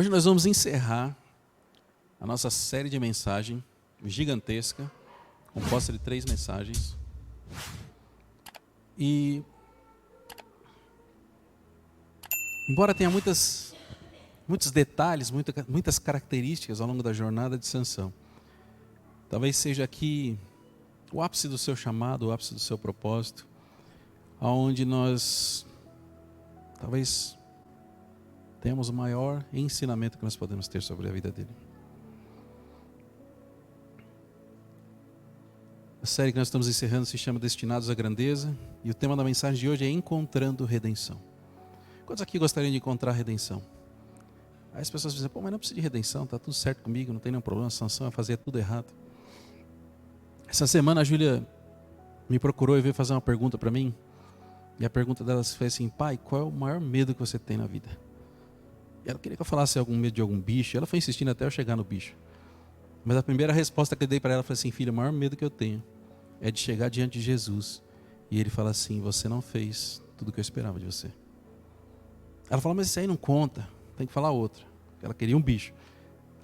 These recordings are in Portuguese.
Hoje nós vamos encerrar a nossa série de mensagem gigantesca, composta de 3 mensagens. E, embora tenha muitos detalhes, muitas características ao longo da jornada de Sansão, talvez seja aqui o ápice do seu chamado, o ápice do seu propósito, aonde nós talvez tenhamos o maior ensinamento que nós podemos ter sobre a vida dele. A série que nós estamos encerrando se chama Destinados à Grandeza, e o tema da mensagem de hoje é Encontrando Redenção. Quantos aqui gostariam de encontrar redenção? Aí as pessoas dizem, mas não precisa de redenção, está tudo certo comigo, não tem nenhum problema, Sansão vai fazer tudo errado. Essa semana a Júlia me procurou e veio fazer uma pergunta para mim, e a pergunta dela foi assim, pai, qual é o maior medo que você tem na vida? E ela queria que eu falasse algum medo de algum bicho, ela foi insistindo até eu chegar no bicho. Mas a primeira resposta que eu dei para ela foi assim, filha, o maior medo que eu tenho é de chegar diante de Jesus e ele fala assim, você não fez tudo o que eu esperava de você. Ela falou, mas isso aí não conta, tem que falar outra. Ela queria um bicho.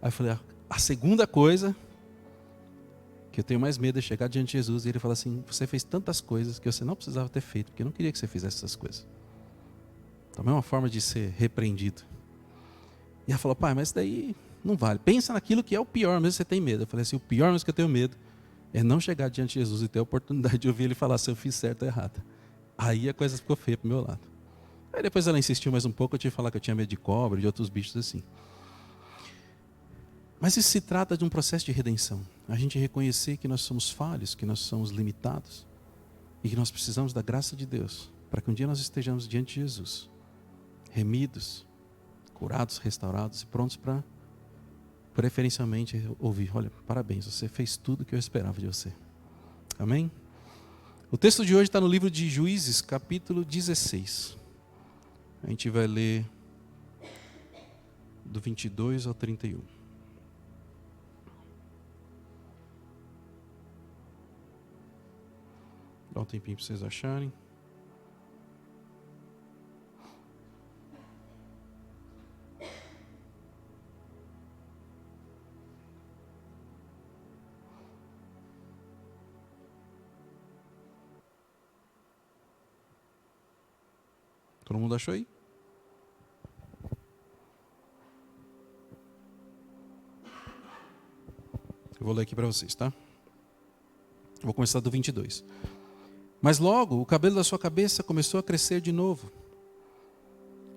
Aí eu falei, a segunda coisa que eu tenho mais medo é chegar diante de Jesus e ele fala assim, você fez tantas coisas que você não precisava ter feito, porque eu não queria que você fizesse essas coisas. Também é uma forma de ser repreendido. E ela falou, pai, mas daí não vale. Pensa naquilo que é o pior, mesmo que você tem medo. Eu falei assim, o pior mesmo que eu tenho medo é não chegar diante de Jesus e ter a oportunidade de ouvir ele falar se eu fiz certo ou errado. Aí a coisa ficou feia pro meu lado. Aí depois ela insistiu mais um pouco, eu tive que falar que eu tinha medo de cobra, de outros bichos assim. Mas isso se trata de um processo de redenção. A gente reconhecer que nós somos falhos, que nós somos limitados e que nós precisamos da graça de Deus para que um dia nós estejamos diante de Jesus, remidos, curados, restaurados e prontos para, preferencialmente, ouvir, olha, parabéns, você fez tudo o que eu esperava de você. Amém? O texto de hoje está no livro de Juízes, capítulo 16. A gente vai ler do 22 ao 31. Dá um tempinho para vocês acharem. Todo mundo achou aí? Eu vou ler aqui para vocês, tá? Eu vou começar do 22. Mas logo o cabelo da sua cabeça começou a crescer de novo.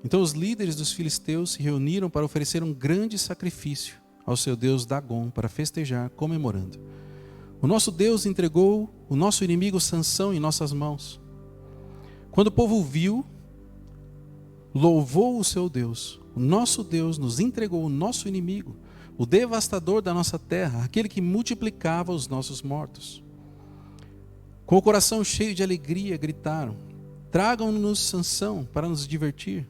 Então os líderes dos filisteus se reuniram para oferecer um grande sacrifício ao seu deus Dagom para festejar, comemorando. O nosso Deus entregou o nosso inimigo Sansão em nossas mãos. Quando o povo viu, louvou o seu Deus. O nosso Deus nos entregou o nosso inimigo, o devastador da nossa terra, aquele que multiplicava os nossos mortos. Com o coração cheio de alegria, gritaram, tragam-nos Sansão para nos divertir.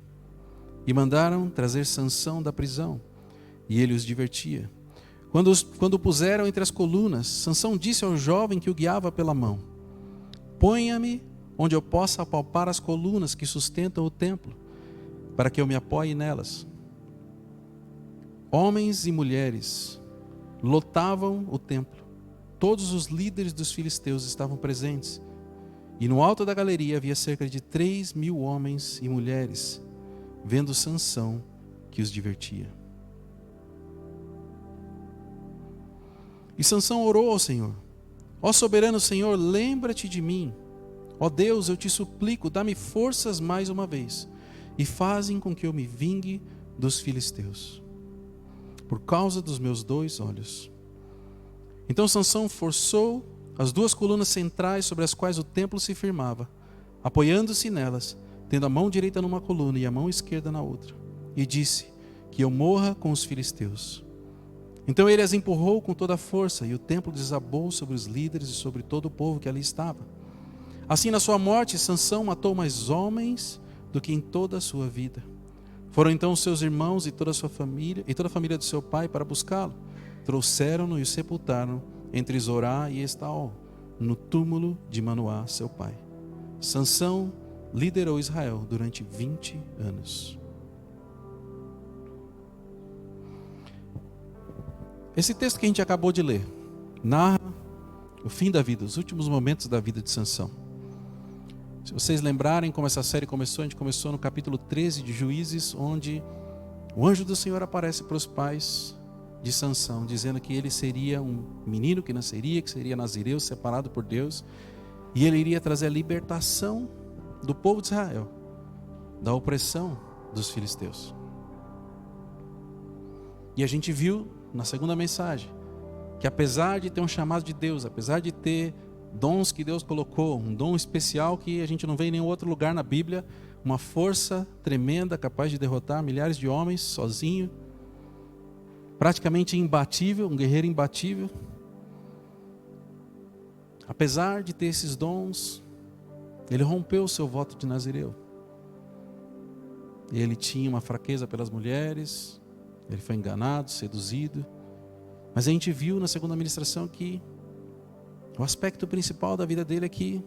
E mandaram trazer Sansão da prisão, e ele os divertia. Quando o puseram entre as colunas, Sansão disse ao jovem que o guiava pela mão, ponha-me onde eu possa apalpar as colunas que sustentam o templo, para que eu me apoie nelas. Homens e mulheres lotavam o templo. Todos os líderes dos filisteus estavam presentes. E no alto da galeria havia cerca de 3.000 homens e mulheres, vendo Sansão que os divertia. E Sansão orou ao Senhor. Ó soberano Senhor, lembra-te de mim. Ó Deus, eu te suplico, dá-me forças mais uma vez. E fazem com que eu me vingue dos filisteus, por causa dos meus 2 olhos. Então Sansão forçou as 2 colunas centrais sobre as quais o templo se firmava, apoiando-se nelas, tendo a mão direita numa coluna e a mão esquerda na outra. E disse, que eu morra com os filisteus. Então ele as empurrou com toda a força, e o templo desabou sobre os líderes e sobre todo o povo que ali estava. Assim, na sua morte, Sansão matou mais homens do que em toda a sua vida. Foram então os seus irmãos e toda a sua família, e toda a família do seu pai para buscá-lo. Trouxeram-no e o sepultaram entre Zorá e Estaol, no túmulo de Manoá, seu pai. Sansão liderou Israel durante 20 anos. Esse texto que a gente acabou de ler narra o fim da vida, os últimos momentos da vida de Sansão. Se vocês lembrarem como essa série começou, a gente começou no capítulo 13 de Juízes, onde o anjo do Senhor aparece para os pais de Sansão, dizendo que ele seria um menino que nasceria, que seria nazireu, separado por Deus, e ele iria trazer a libertação do povo de Israel, da opressão dos filisteus. E a gente viu na segunda mensagem que apesar de ter um chamado de Deus, apesar de ter dons que Deus colocou, um dom especial que a gente não vê em nenhum outro lugar na Bíblia, uma força tremenda capaz de derrotar milhares de homens sozinho, praticamente imbatível, um guerreiro imbatível. Apesar de ter esses dons, ele rompeu o seu voto de nazireu. Ele tinha uma fraqueza pelas mulheres, ele foi enganado, seduzido. Mas a gente viu na segunda ministração que o aspecto principal da vida dele é que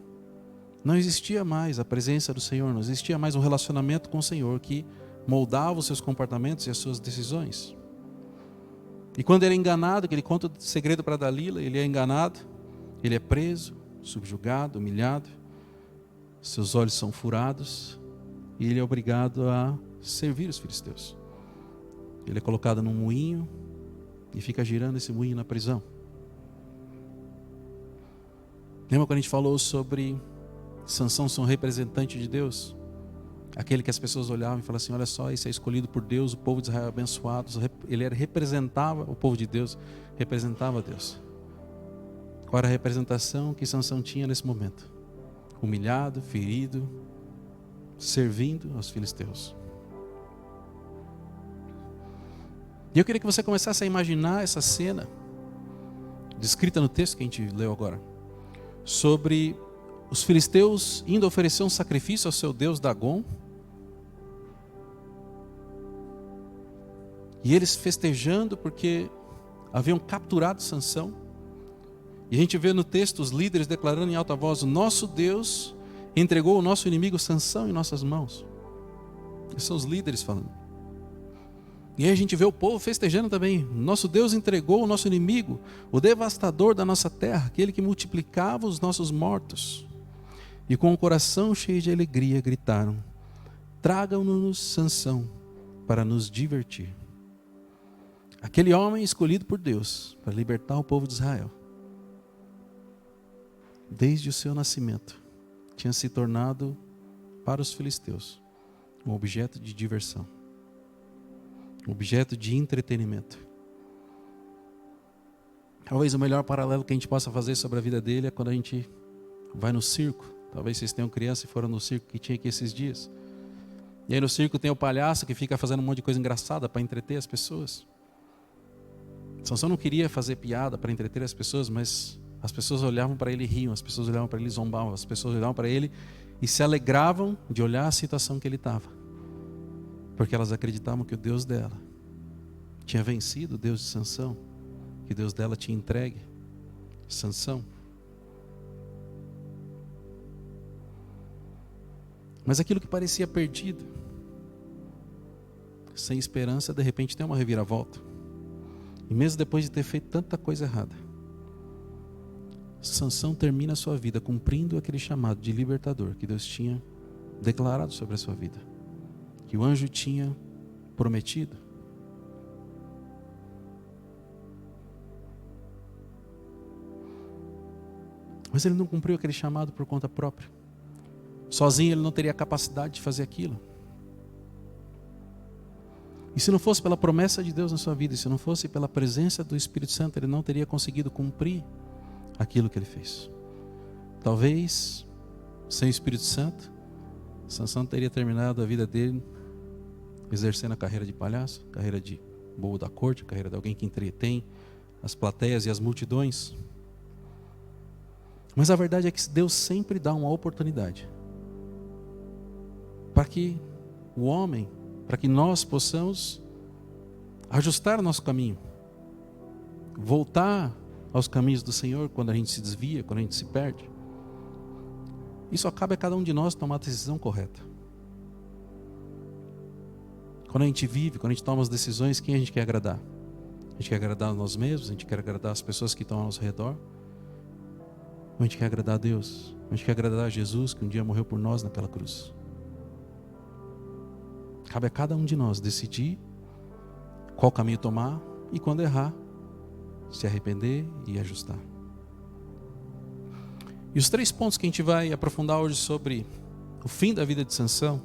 não existia mais a presença do Senhor, não existia mais um relacionamento com o Senhor que moldava os seus comportamentos e as suas decisões. E quando ele é enganado, que ele conta o segredo para Dalila, ele é enganado, ele é preso, subjugado, humilhado, seus olhos são furados e ele é obrigado a servir os filisteus. Ele é colocado num moinho e fica girando esse moinho na prisão. Lembra quando a gente falou sobre Sansão ser um representante de Deus? Aquele que as pessoas olhavam e falavam assim, olha só, esse é escolhido por Deus, o povo de Israel abençoado. Ele representava o povo de Deus, representava Deus. Qual era a representação que Sansão tinha nesse momento? Humilhado, ferido, servindo aos filisteus. E eu queria que você começasse a imaginar essa cena, descrita no texto que a gente leu agora, sobre os filisteus indo oferecer um sacrifício ao seu deus Dagom, e eles festejando porque haviam capturado Sansão. E a gente vê no texto os líderes declarando em alta voz, o nosso Deus entregou o nosso inimigo Sansão em nossas mãos. Esses são os líderes falando. E aí a gente vê o povo festejando também. Nosso Deus entregou o nosso inimigo, o devastador da nossa terra, aquele que multiplicava os nossos mortos. E com o coração cheio de alegria gritaram, tragam-nos Sansão para nos divertir. Aquele homem escolhido por Deus para libertar o povo de Israel, desde o seu nascimento, tinha se tornado para os filisteus um objeto de diversão, um objeto de entretenimento. Talvez o melhor paralelo que a gente possa fazer sobre a vida dele é quando a gente vai no circo. Talvez vocês tenham criança e foram no circo que tinha aqui esses dias. E aí no circo tem o palhaço que fica fazendo um monte de coisa engraçada para entreter as pessoas. Sansão não queria fazer piada para entreter as pessoas, mas as pessoas olhavam para ele e riam, as pessoas olhavam para ele e zombavam, as pessoas olhavam para ele e se alegravam de olhar a situação que ele estava. Porque elas acreditavam que o Deus dela tinha vencido o Deus de Sansão, que o Deus dela tinha entregue Sansão. Mas aquilo que parecia perdido, sem esperança, de repente tem uma reviravolta. E mesmo depois de ter feito tanta coisa errada, Sansão termina a sua vida cumprindo aquele chamado de libertador que Deus tinha declarado sobre a sua vida, que o anjo tinha prometido. Mas ele não cumpriu aquele chamado por conta própria. Sozinho ele não teria capacidade de fazer aquilo. E se não fosse pela promessa de Deus na sua vida, e se não fosse pela presença do Espírito Santo, ele não teria conseguido cumprir aquilo que ele fez. Talvez, sem o Espírito Santo, Sansão teria terminado a vida dele exercendo a carreira de palhaço, carreira de bobo da corte, carreira de alguém que entretém as plateias e as multidões. Mas a verdade é que Deus sempre dá uma oportunidade para que o homem, para que nós possamos ajustar o nosso caminho, voltar aos caminhos do Senhor quando a gente se desvia, quando a gente se perde. Isso acaba a cada um de nós tomar a decisão correta. Quando a gente vive, quando a gente toma as decisões, quem a gente quer agradar? A gente quer agradar a nós mesmos, a gente quer agradar as pessoas que estão ao nosso redor. Ou a gente quer agradar a Deus, a gente quer agradar a Jesus, que um dia morreu por nós naquela cruz. Cabe a cada um de nós decidir qual caminho tomar e, quando errar, se arrepender e ajustar. E os 3 pontos que a gente vai aprofundar hoje sobre o fim da vida de Sansão,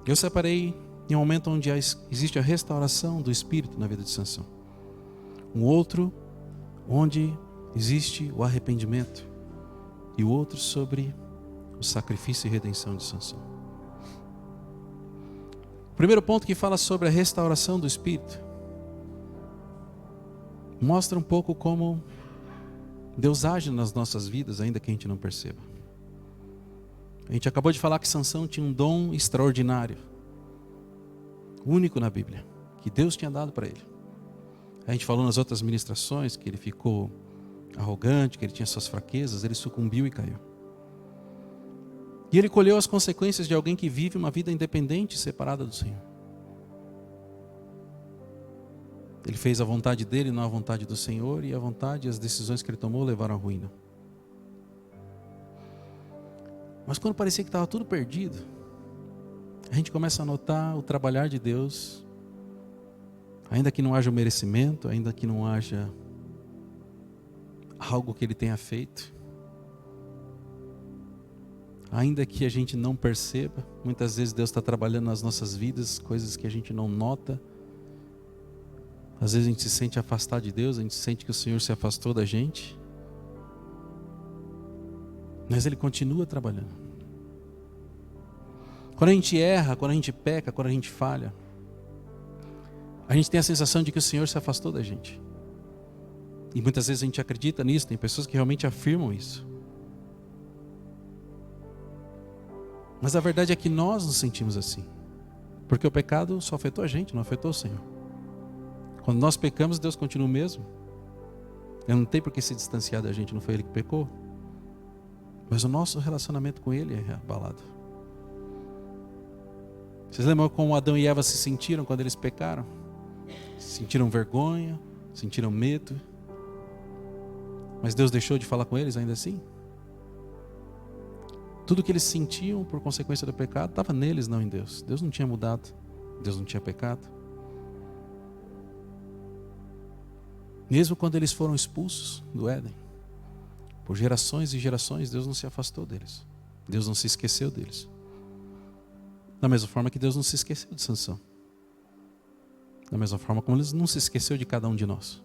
eu separei em um momento onde existe a restauração do espírito na vida de Sansão. Um outro onde existe o arrependimento. E o outro sobre o sacrifício e redenção de Sansão. O primeiro ponto que fala sobre a restauração do espírito mostra um pouco como Deus age nas nossas vidas, ainda que a gente não perceba. A gente acabou de falar que Sansão tinha um dom extraordinário, único na Bíblia, que Deus tinha dado para ele. A gente falou nas outras ministrações que ele ficou arrogante, que ele tinha suas fraquezas, ele sucumbiu e caiu. E ele colheu as consequências de alguém que vive uma vida independente e separada do Senhor. Ele fez a vontade dele, não a vontade do Senhor, e a vontade e as decisões que ele tomou levaram à ruína. Mas quando parecia que estava tudo perdido, a gente começa a notar o trabalhar de Deus, ainda que não haja o merecimento, ainda que não haja algo que Ele tenha feito, ainda que a gente não perceba, muitas vezes Deus está trabalhando nas nossas vidas, coisas que a gente não nota. Às vezes a gente se sente afastado de Deus, a gente sente que o Senhor se afastou da gente, mas Ele continua trabalhando. Quando a gente erra, quando a gente peca, quando a gente falha, a gente tem a sensação de que o Senhor se afastou da gente. E muitas vezes a gente acredita nisso, tem pessoas que realmente afirmam isso. Mas a verdade é que nós nos sentimos assim, porque o pecado só afetou a gente, não afetou o Senhor. Quando nós pecamos, Deus continua o mesmo. Ele não tem por que se distanciar da gente, não foi Ele que pecou. Mas o nosso relacionamento com Ele é abalado. Vocês lembram como Adão e Eva se sentiram quando eles pecaram? Sentiram vergonha, sentiram medo. Mas Deus deixou de falar com eles ainda assim? Tudo que eles sentiam por consequência do pecado estava neles, não em Deus. Deus não tinha mudado, Deus não tinha pecado. Mesmo quando eles foram expulsos do Éden, por gerações e gerações, Deus não se afastou deles. Deus não se esqueceu deles. Da mesma forma que Deus não se esqueceu de Sansão. Da mesma forma como Ele não se esqueceu de cada um de nós.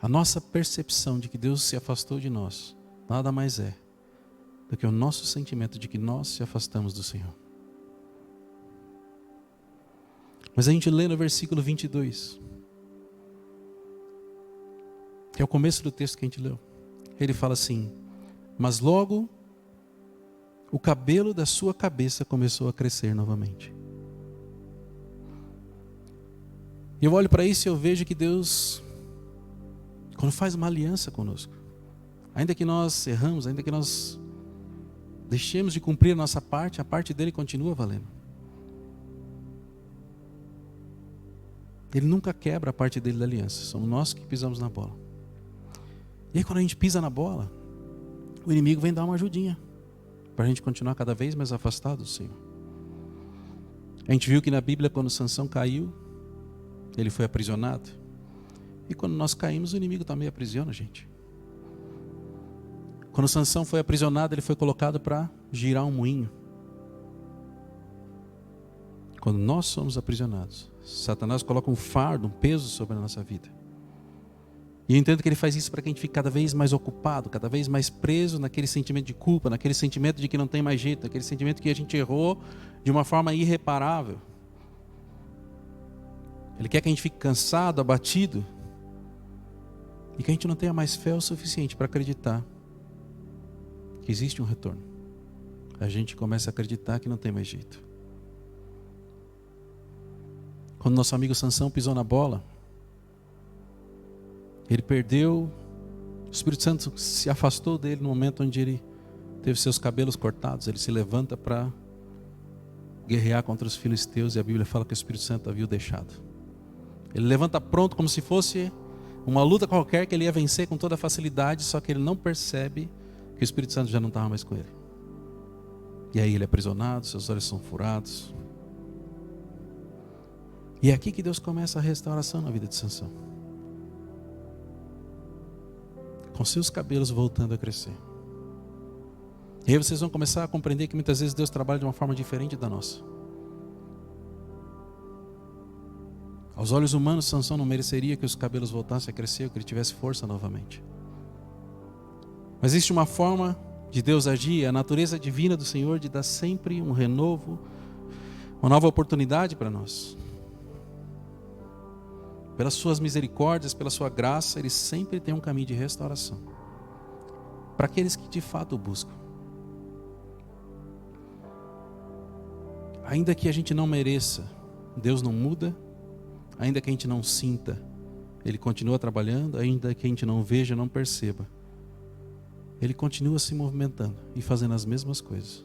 A nossa percepção de que Deus se afastou de nós, nada mais é do que o nosso sentimento de que nós se afastamos do Senhor. Mas a gente lê no versículo 22, que é o começo do texto que a gente leu. Ele fala assim: mas logo o cabelo da sua cabeça começou a crescer novamente. E eu olho para isso e eu vejo que Deus, quando faz uma aliança conosco, ainda que nós erramos, ainda que nós deixemos de cumprir a nossa parte, a parte dele continua valendo. Ele nunca quebra a parte dele da aliança. Somos nós que pisamos na bola. E aí quando a gente pisa na bola, o inimigo vem dar uma ajudinha para a gente continuar cada vez mais afastado do Senhor. A gente viu que na Bíblia, quando Sansão caiu, ele foi aprisionado. E quando nós caímos, o inimigo também aprisiona a gente. Quando Sansão foi aprisionado, ele foi colocado para girar um moinho. Quando nós somos aprisionados, Satanás coloca um fardo, um peso sobre a nossa vida. E eu entendo que ele faz isso para que a gente fique cada vez mais ocupado, cada vez mais preso naquele sentimento de culpa, naquele sentimento de que não tem mais jeito, naquele sentimento que a gente errou de uma forma irreparável. Ele quer que a gente fique cansado, abatido, e que a gente não tenha mais fé o suficiente para acreditar que existe um retorno. A gente começa a acreditar que não tem mais jeito. Quando nosso amigo Sansão pisou na bola, ele perdeu, o Espírito Santo se afastou dele no momento onde ele teve seus cabelos cortados. Ele se levanta para guerrear contra os filisteus, e a Bíblia fala que o Espírito Santo havia o deixado. Ele levanta pronto como se fosse uma luta qualquer que ele ia vencer com toda facilidade, só que ele não percebe que o Espírito Santo já não estava mais com ele. E aí ele é aprisionado, seus olhos são furados. E é aqui que Deus começa a restauração na vida de Sansão. Com seus cabelos voltando a crescer. E aí vocês vão começar a compreender que muitas vezes Deus trabalha de uma forma diferente da nossa. Aos olhos humanos, Sansão não mereceria que os cabelos voltassem a crescer, ou que ele tivesse força novamente. Mas existe uma forma de Deus agir, a natureza divina do Senhor de dar sempre um renovo, uma nova oportunidade para nós. Pelas suas misericórdias, pela sua graça, Ele sempre tem um caminho de restauração. Para aqueles que de fato o buscam. Ainda que a gente não mereça, Deus não muda. Ainda que a gente não sinta, Ele continua trabalhando. Ainda que a gente não veja, não perceba, Ele continua se movimentando e fazendo as mesmas coisas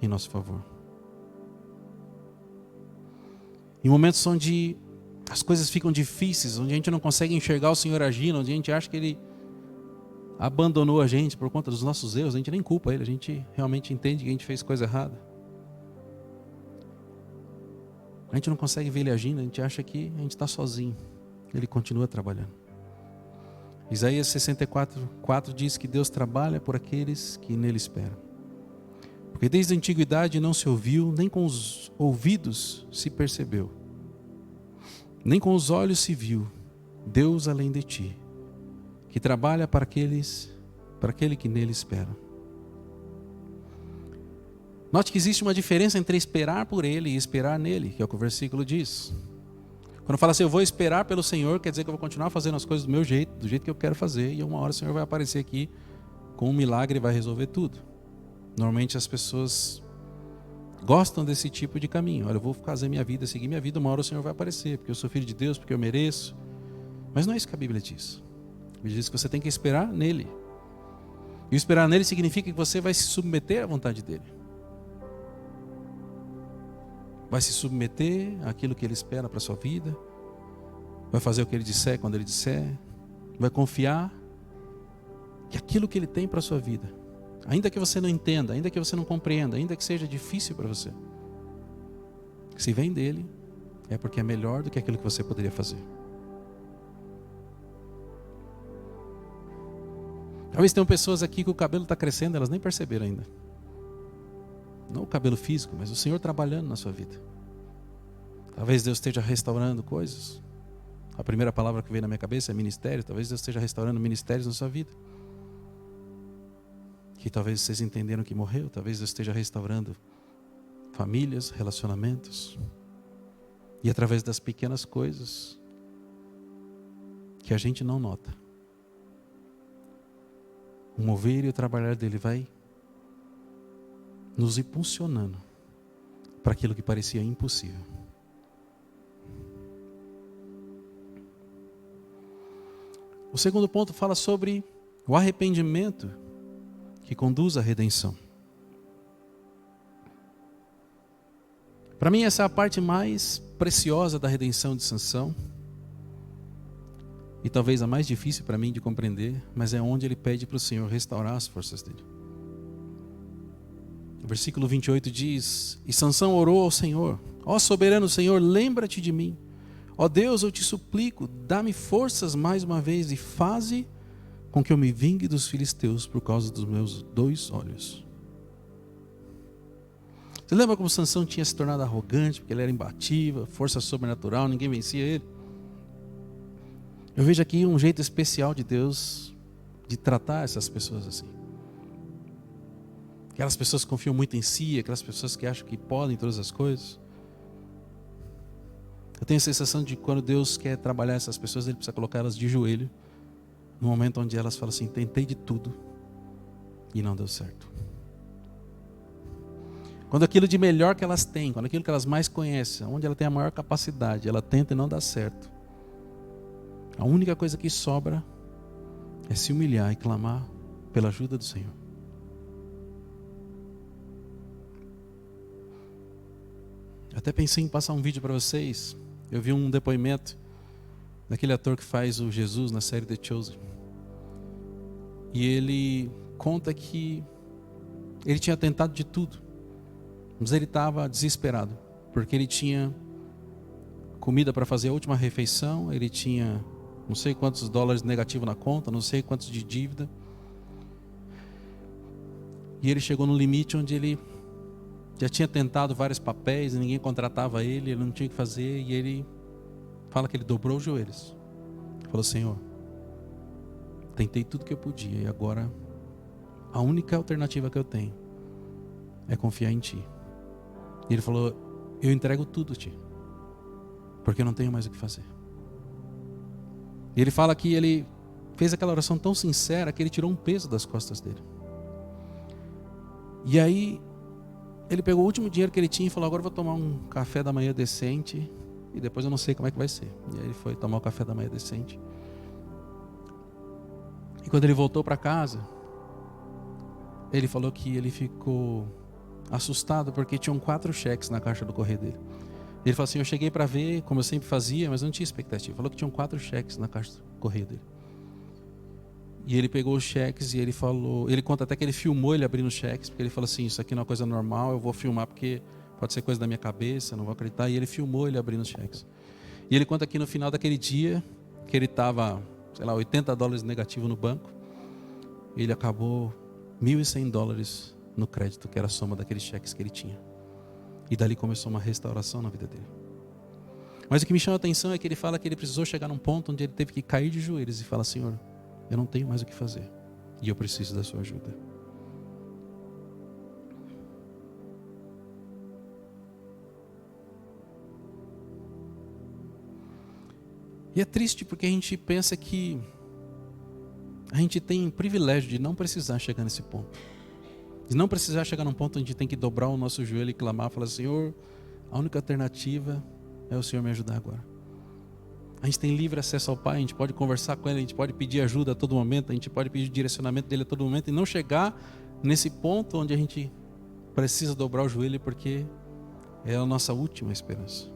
em nosso favor. Em momentos onde as coisas ficam difíceis, onde a gente não consegue enxergar o Senhor agindo, onde a gente acha que Ele abandonou a gente por conta dos nossos erros, a gente nem culpa Ele, a gente realmente entende que a gente fez coisa errada. A gente não consegue ver Ele agindo, a gente acha que a gente está sozinho. Ele continua trabalhando. Isaías 64:4 diz que Deus trabalha por aqueles que nele esperam. Porque desde a antiguidade não se ouviu, nem com os ouvidos se percebeu, nem com os olhos se viu, Deus além de ti, que trabalha para aquele que nele espera. Note que existe uma diferença entre esperar por Ele e esperar nele, que é o que o versículo diz. Quando fala assim, eu vou esperar pelo Senhor, quer dizer que eu vou continuar fazendo as coisas do meu jeito, do jeito que eu quero fazer, e uma hora o Senhor vai aparecer aqui com um milagre e vai resolver tudo. Normalmente as pessoas gostam desse tipo de caminho. Olha, eu vou fazer minha vida, seguir minha vida, uma hora o Senhor vai aparecer, porque eu sou filho de Deus, porque eu mereço. Mas não é isso que a Bíblia diz. A Bíblia diz que você tem que esperar nele. E esperar nele significa que você vai se submeter à vontade dele. Vai se submeter àquilo que Ele espera para a sua vida. Vai fazer o que Ele disser quando Ele disser. Vai confiar que aquilo que Ele tem para a sua vida, ainda que você não entenda, ainda que você não compreenda, ainda que seja difícil para você, se vem dEle, é porque é melhor do que aquilo que você poderia fazer. Talvez tenham pessoas aqui que o cabelo está crescendo, elas nem perceberam ainda. Não o cabelo físico, mas o Senhor trabalhando na sua vida. Talvez Deus esteja restaurando coisas. A primeira palavra que veio na minha cabeça é ministério. Talvez Deus esteja restaurando ministérios na sua vida. Que talvez vocês entenderam que morreu. Talvez Deus esteja restaurando famílias, relacionamentos. E através das pequenas coisas que a gente não nota, o mover e o trabalhar dele vai nos impulsionando para aquilo que parecia impossível. O segundo ponto fala sobre o arrependimento que conduz à redenção. Para mim essa é a parte mais preciosa da redenção de Sansão. E talvez a mais difícil para mim de compreender, mas é onde ele pede para o Senhor restaurar as forças dele. O versículo 28 diz: E Sansão orou ao Senhor: Ó soberano Senhor, lembra-te de mim. Ó Deus, eu te suplico, dá-me forças mais uma vez e faze com que eu me vingue dos filisteus por causa dos meus 2 olhos. Você lembra como Sansão tinha se tornado arrogante, porque ele era imbatível, força sobrenatural, ninguém vencia ele? Eu vejo aqui um jeito especial de Deus de tratar essas pessoas assim. Aquelas pessoas que confiam muito em si, aquelas pessoas que acham que podem todas as coisas. Eu tenho a sensação de que quando Deus quer trabalhar essas pessoas, Ele precisa colocar elas de joelho, no momento onde elas falam assim: tentei de tudo e não deu certo. Quando aquilo de melhor que elas têm, quando aquilo que elas mais conhecem, onde ela tem a maior capacidade, ela tenta e não dá certo. A única coisa que sobra é se humilhar e clamar pela ajuda do Senhor. Até pensei em passar um vídeo para vocês. Eu vi um depoimento daquele ator que faz o Jesus na série The Chosen. E ele conta que ele tinha tentado de tudo, mas ele estava desesperado, porque ele tinha comida para fazer a última refeição, ele tinha não sei quantos dólares negativo na conta, não sei quantos de dívida. E ele chegou no limite onde ele já tinha tentado vários papéis, ninguém contratava ele, ele não tinha o que fazer. E ele fala que ele dobrou os joelhos. Falou: Senhor, tentei tudo que eu podia e agora a única alternativa que eu tenho é confiar em Ti. E ele falou: eu entrego tudo a Ti, porque eu não tenho mais o que fazer. E ele fala que ele fez aquela oração tão sincera que ele tirou um peso das costas dele. E aí ele pegou o último dinheiro que ele tinha e falou: agora eu vou tomar um café da manhã decente e depois eu não sei como é que vai ser. E aí ele foi tomar o café da manhã decente. E quando ele voltou para casa, ele falou que ele ficou assustado porque tinham 4 cheques na caixa do correio dele. Ele falou assim: eu cheguei para ver, como eu sempre fazia, mas não tinha expectativa. Ele falou que tinham 4 cheques na caixa do correio dele. E ele pegou os cheques e ele falou, ele conta até que ele filmou ele abrindo os cheques, porque ele falou assim: isso aqui não é uma coisa normal, eu vou filmar porque pode ser coisa da minha cabeça, não vou acreditar. E ele filmou ele abrindo os cheques. E ele conta que no final daquele dia, que ele estava, sei lá, 80 dólares negativo no banco, ele acabou 1.100 dólares no crédito, que era a soma daqueles cheques que ele tinha. E dali começou uma restauração na vida dele. Mas o que me chama a atenção é que ele fala que ele precisou chegar num ponto onde ele teve que cair de joelhos e falar: Senhor, eu não tenho mais o que fazer e eu preciso da sua ajuda. E é triste porque a gente pensa que a gente tem o privilégio de não precisar chegar nesse ponto. De não precisar chegar num ponto onde a gente tem que dobrar o nosso joelho e clamar, falar: Senhor, a única alternativa é o Senhor me ajudar agora. A gente tem livre acesso ao Pai, a gente pode conversar com Ele, a gente pode pedir ajuda a todo momento, a gente pode pedir direcionamento dEle a todo momento e não chegar nesse ponto onde a gente precisa dobrar o joelho porque é a nossa última esperança.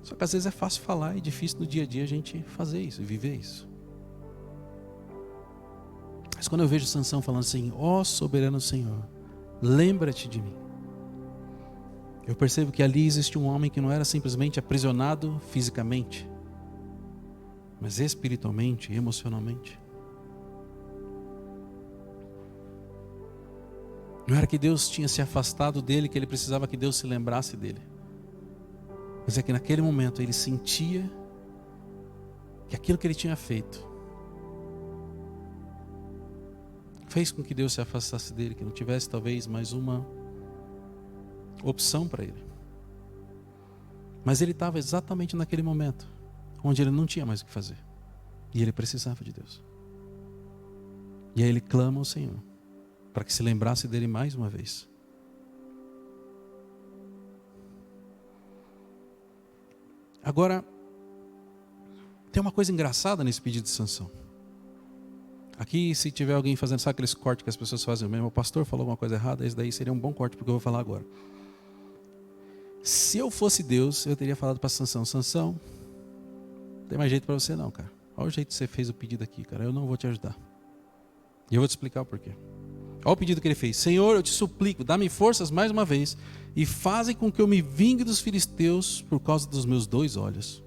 Só que às vezes é fácil falar e difícil no dia a dia a gente fazer isso e viver isso. Mas quando eu vejo Sansão falando assim: ó soberano Senhor, lembra-te de mim, eu percebo que ali existe um homem que não era simplesmente aprisionado fisicamente, mas espiritualmente, emocionalmente. Não era que Deus tinha se afastado dele, que ele precisava que Deus se lembrasse dele. Mas é que naquele momento ele sentia que aquilo que ele tinha feito fez com que Deus se afastasse dele, que não tivesse talvez mais uma opção para ele. Mas ele estava exatamente naquele momento onde ele não tinha mais o que fazer e ele precisava de Deus. E aí ele clama ao Senhor para que se lembrasse dele mais uma vez. Agora, tem uma coisa engraçada nesse pedido de Sansão. Aqui, se tiver alguém fazendo, sabe aqueles cortes que as pessoas fazem mesmo? O pastor falou alguma coisa errada, esse daí seria um bom corte, porque eu vou falar agora. Se eu fosse Deus, eu teria falado para Sansão: Sansão, não tem mais jeito para você não, cara. Olha o jeito que você fez o pedido aqui, cara. Eu não vou te ajudar. E eu vou te explicar o porquê. Olha o pedido que ele fez: Senhor, eu te suplico, dá-me forças mais uma vez e fazem com que eu me vingue dos filisteus por causa dos meus 2 olhos.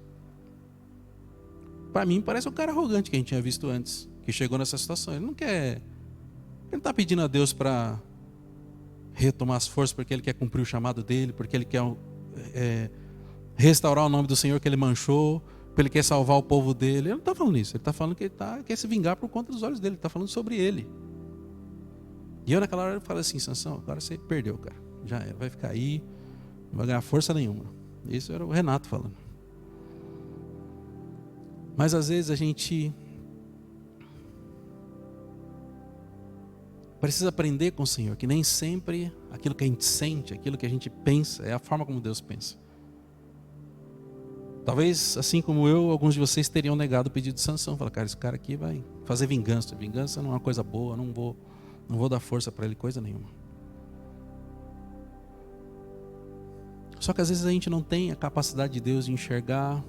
Para mim parece um cara arrogante que a gente tinha visto antes, que chegou nessa situação. Ele não está pedindo a Deus para retomar as forças porque ele quer cumprir o chamado dele, porque ele quer restaurar o nome do Senhor que ele manchou, porque ele quer salvar o povo dele. Ele não está falando isso, ele está falando que ele quer se vingar por conta dos olhos dele, ele está falando sobre ele. E eu naquela hora eu falei assim: Sansão, agora você perdeu, cara, já era, vai ficar aí, não vai ganhar força nenhuma. Isso era o Renato falando. Mas às vezes a gente precisa aprender com o Senhor que nem sempre aquilo que a gente sente, aquilo que a gente pensa, é a forma como Deus pensa. Talvez, assim como eu, alguns de vocês teriam negado o pedido de Sansão. Falaram: cara, esse cara aqui vai fazer vingança. Vingança não é uma coisa boa, não vou dar força para ele, coisa nenhuma. Só que às vezes a gente não tem a capacidade de Deus de enxergar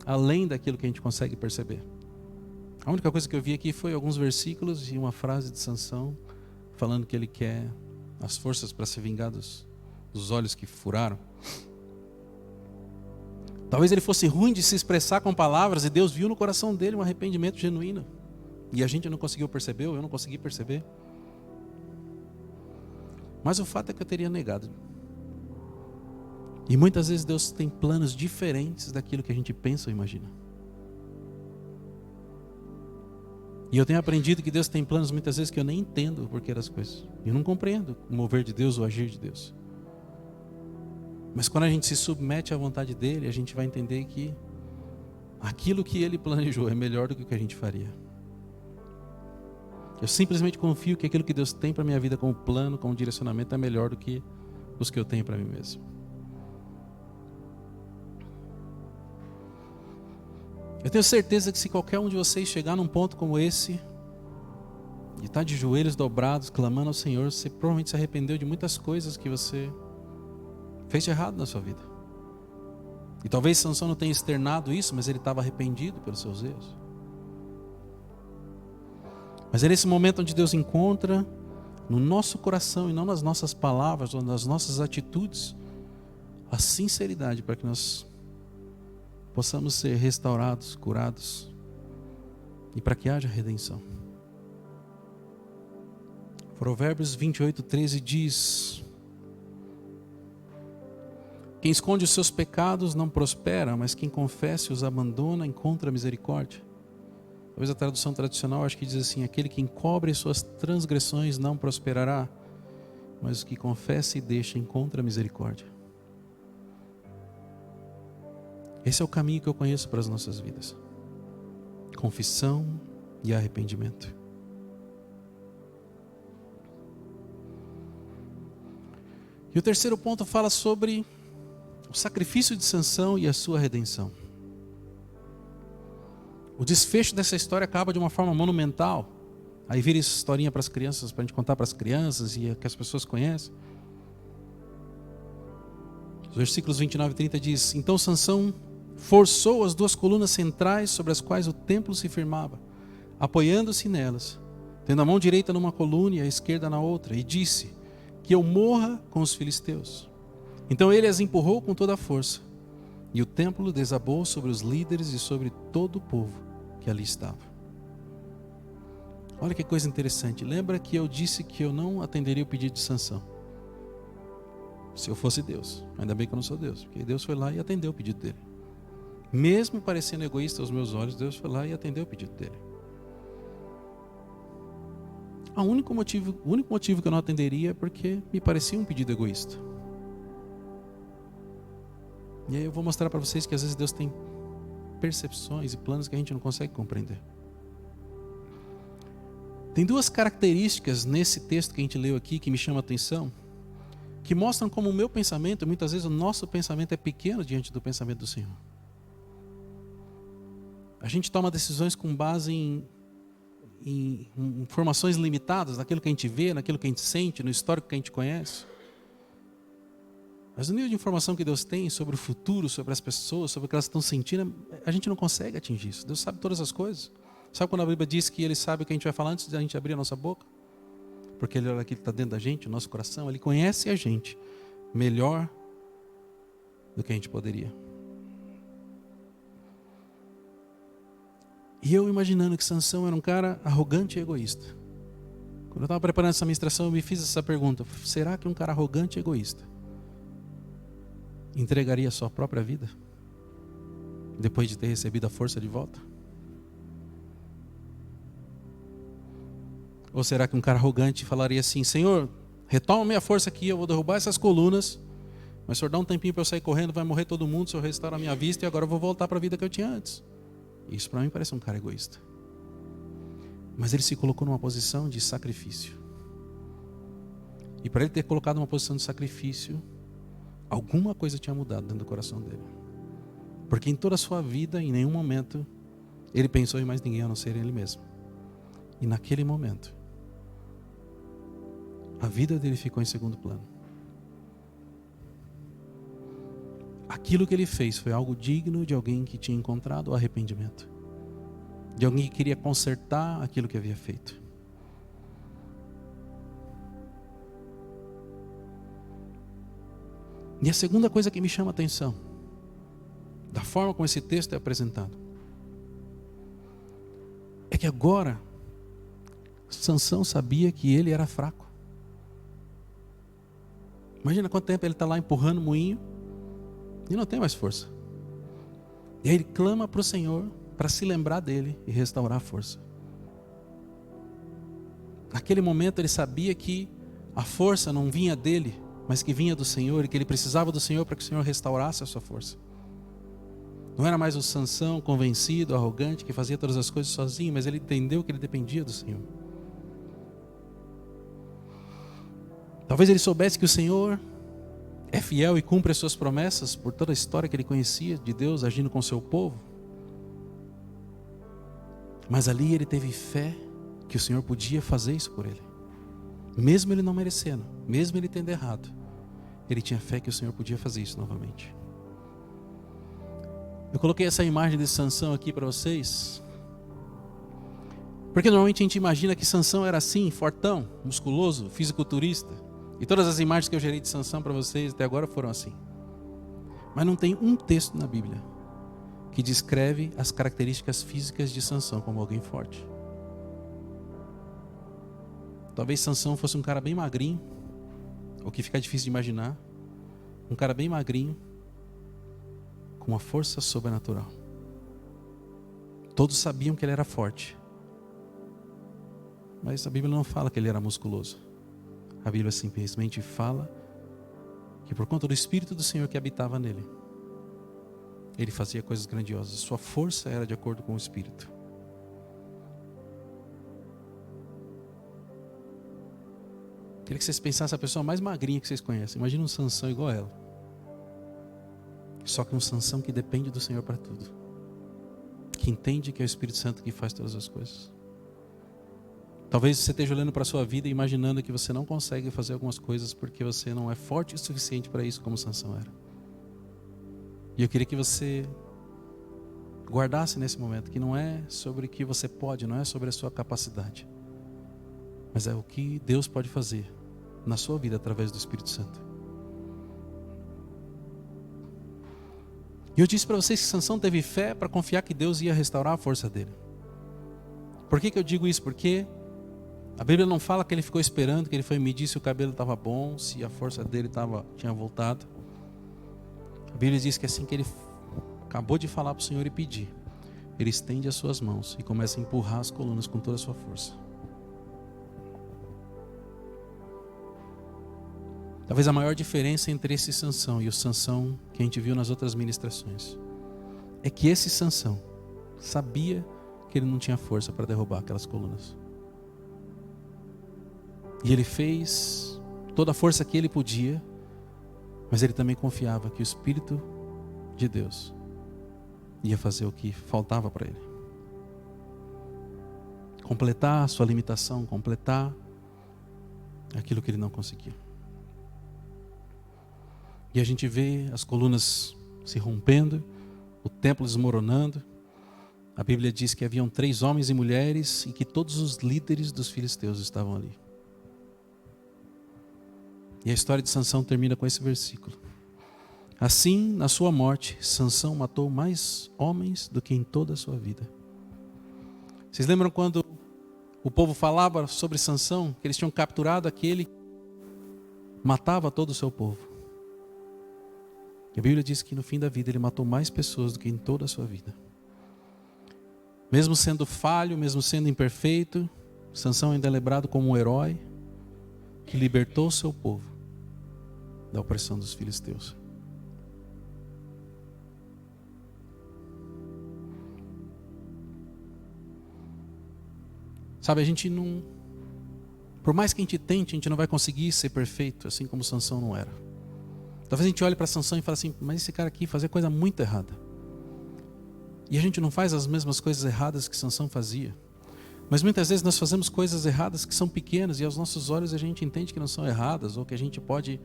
além daquilo que a gente consegue perceber. A única coisa que eu vi aqui foi alguns versículos e uma frase de Sansão falando que ele quer as forças para se vingar dos olhos que furaram. Talvez ele fosse ruim de se expressar com palavras e Deus viu no coração dele um arrependimento genuíno. E a gente não conseguiu perceber, ou eu não consegui perceber. Mas o fato é que eu teria negado. E muitas vezes Deus tem planos diferentes daquilo que a gente pensa ou imagina. E eu tenho aprendido que Deus tem planos muitas vezes que eu nem entendo o porquê das coisas. Eu não compreendo o mover de Deus, o agir de Deus. Mas quando a gente se submete à vontade dele, a gente vai entender que aquilo que ele planejou é melhor do que o que a gente faria. Eu simplesmente confio que aquilo que Deus tem para a minha vida como plano, como direcionamento, é melhor do que os que eu tenho para mim mesmo. Eu tenho certeza que se qualquer um de vocês chegar num ponto como esse, e estar de joelhos dobrados, clamando ao Senhor, você provavelmente se arrependeu de muitas coisas que você fez de errado na sua vida. E talvez Sansão não tenha externado isso, mas ele estava arrependido pelos seus erros. Mas é nesse momento onde Deus encontra no nosso coração e não nas nossas palavras ou nas nossas atitudes a sinceridade para que nós possamos ser restaurados, curados e para que haja redenção. Provérbios 28:13 diz: quem esconde os seus pecados não prospera, mas quem confessa e os abandona encontra misericórdia. Talvez a tradução tradicional acho que diz assim: aquele que encobre suas transgressões não prosperará, mas o que confessa e deixa encontra misericórdia. Esse é o caminho que eu conheço para as nossas vidas: confissão e arrependimento. E o terceiro ponto fala sobre o sacrifício de Sansão e a sua redenção. O desfecho dessa história acaba de uma forma monumental. Aí vira essa historinha para as crianças, para a gente contar para as crianças e que as pessoas conhecem. Os versículos 29 e 30 diz: então Sansão forçou as duas colunas centrais sobre as quais o templo se firmava, apoiando-se nelas, tendo a mão direita numa coluna e a esquerda na outra, e disse: que eu morra com os filisteus. Então ele as empurrou com toda a força, e o templo desabou sobre os líderes e sobre todo o povo que ali estava. Olha que coisa interessante. Lembra que eu disse que eu não atenderia o pedido de Sansão se eu fosse Deus? Ainda bem que eu não sou Deus, porque Deus foi lá e atendeu o pedido dele. Mesmo parecendo egoísta aos meus olhos, Deus foi lá e atendeu o pedido dele. O único motivo que eu não atenderia é porque me parecia um pedido egoísta. E aí eu vou mostrar para vocês que às vezes Deus tem percepções e planos que a gente não consegue compreender. Tem duas características nesse texto que a gente leu aqui que me chamam a atenção, que mostram como o meu pensamento, muitas vezes o nosso pensamento é pequeno diante do pensamento do Senhor. A gente toma decisões com base em informações limitadas, naquilo que a gente vê, naquilo que a gente sente, no histórico que a gente conhece. Mas o nível de informação que Deus tem sobre o futuro, sobre as pessoas, sobre o que elas estão sentindo, a gente não consegue atingir isso. Deus sabe todas as coisas. Sabe quando a Bíblia diz que Ele sabe o que a gente vai falar antes de a gente abrir a nossa boca? Porque Ele olha aquilo que está dentro da gente, o nosso coração. Ele conhece a gente melhor do que a gente poderia. E eu imaginando que Sansão era um cara arrogante e egoísta. Quando eu estava preparando essa ministração, eu me fiz essa pergunta: será que um cara arrogante e egoísta entregaria a sua própria vida depois de ter recebido a força de volta? Ou será que um cara arrogante falaria assim: Senhor, retoma minha força aqui, eu vou derrubar essas colunas, mas o Senhor dá um tempinho para eu sair correndo, vai morrer todo mundo, o Senhor restaura a minha vista e agora eu vou voltar para a vida que eu tinha antes. Isso para mim parece um cara egoísta. Mas ele se colocou numa posição de sacrifício. E para ele ter colocado numa posição de sacrifício, alguma coisa tinha mudado dentro do coração dele. Porque em toda a sua vida, em nenhum momento, ele pensou em mais ninguém a não ser ele mesmo. E naquele momento, a vida dele ficou em segundo plano. aquilo que ele fez foi algo digno de alguém que tinha encontrado o arrependimento, de alguém que queria consertar aquilo que havia feito. E a segunda coisa que me chama a atenção, da forma como esse texto é apresentado, é que agora Sansão sabia que ele era fraco. Imagina quanto tempo ele está lá empurrando o moinho e não tem mais força. E aí ele clama para o Senhor para se lembrar dele e restaurar a força. Naquele momento ele sabia que a força não vinha dele, mas que vinha do Senhor, e que ele precisava do Senhor para que o Senhor restaurasse a sua força. Não era mais o Sansão convencido, arrogante, que fazia todas as coisas sozinho, mas ele entendeu que ele dependia do Senhor. Talvez ele soubesse que o Senhor é fiel e cumpre as suas promessas por toda a história que ele conhecia de Deus agindo com o seu povo. Mas ali ele teve fé que o Senhor podia fazer isso por ele. Mesmo ele não merecendo, mesmo ele tendo errado, ele tinha fé que o Senhor podia fazer isso novamente. Eu coloquei essa imagem de Sansão aqui para vocês, porque normalmente a gente imagina que Sansão era assim, fortão, musculoso, fisiculturista. E todas as imagens que eu gerei de Sansão para vocês até agora foram assim. Mas não tem um texto na Bíblia que descreve as características físicas de Sansão como alguém forte. Talvez Sansão fosse um cara bem magrinho, o que fica difícil de imaginar. Um cara bem magrinho, com uma força sobrenatural. Todos sabiam que ele era forte, mas a Bíblia não fala que ele era musculoso. A Bíblia simplesmente fala que por conta do Espírito do Senhor que habitava nele, ele fazia coisas grandiosas. Sua força era de acordo com o Espírito. Queria que vocês pensassem a pessoa mais magrinha que vocês conhecem. Imagina um Sansão igual a ela. Só que um Sansão que depende do Senhor para tudo. Que entende que é o Espírito Santo que faz todas as coisas. Talvez você esteja olhando para a sua vida e imaginando que você não consegue fazer algumas coisas porque você não é forte o suficiente para isso como Sansão era. E eu queria que você guardasse nesse momento que não é sobre o que você pode, não é sobre a sua capacidade, mas é o que Deus pode fazer na sua vida através do Espírito Santo. E eu disse para vocês que Sansão teve fé para confiar que Deus ia restaurar a força dele. Por que eu digo isso? Porque a Bíblia não fala que ele ficou esperando, que ele foi medir se o cabelo estava bom, se a força dele tinha voltado. A Bíblia diz que assim que ele acabou de falar para o Senhor e pedir, ele estende as suas mãos e começa a empurrar as colunas com toda a sua força. Talvez a maior diferença entre esse Sansão e o Sansão que a gente viu nas outras ministrações é que esse Sansão sabia que ele não tinha força para derrubar aquelas colunas. E ele fez toda a força que ele podia, mas ele também confiava que o Espírito de Deus ia fazer o que faltava para ele. Completar a sua limitação, completar aquilo que ele não conseguia. E a gente vê as colunas se rompendo, o templo desmoronando. A Bíblia diz que haviam 3 homens e mulheres e que todos os líderes dos filisteus estavam ali. E a história de Sansão termina com esse versículo. Assim, na sua morte, Sansão matou mais homens do que em toda a sua vida. Vocês lembram quando o povo falava sobre Sansão, que eles tinham capturado aquele que matava todo o seu povo? E a Bíblia diz que no fim da vida ele matou mais pessoas do que em toda a sua vida. Mesmo sendo falho, mesmo sendo imperfeito, Sansão ainda é lembrado como um herói que libertou o seu povo da opressão dos filisteus. Sabe, a gente não... Por mais que a gente tente, a gente não vai conseguir ser perfeito, assim como Sansão não era. Talvez a gente olhe para Sansão e fale assim, mas esse cara aqui fazia coisa muito errada. E a gente não faz as mesmas coisas erradas que Sansão fazia. Mas muitas vezes nós fazemos coisas erradas que são pequenas e aos nossos olhos a gente entende que não são erradas ou que a gente pode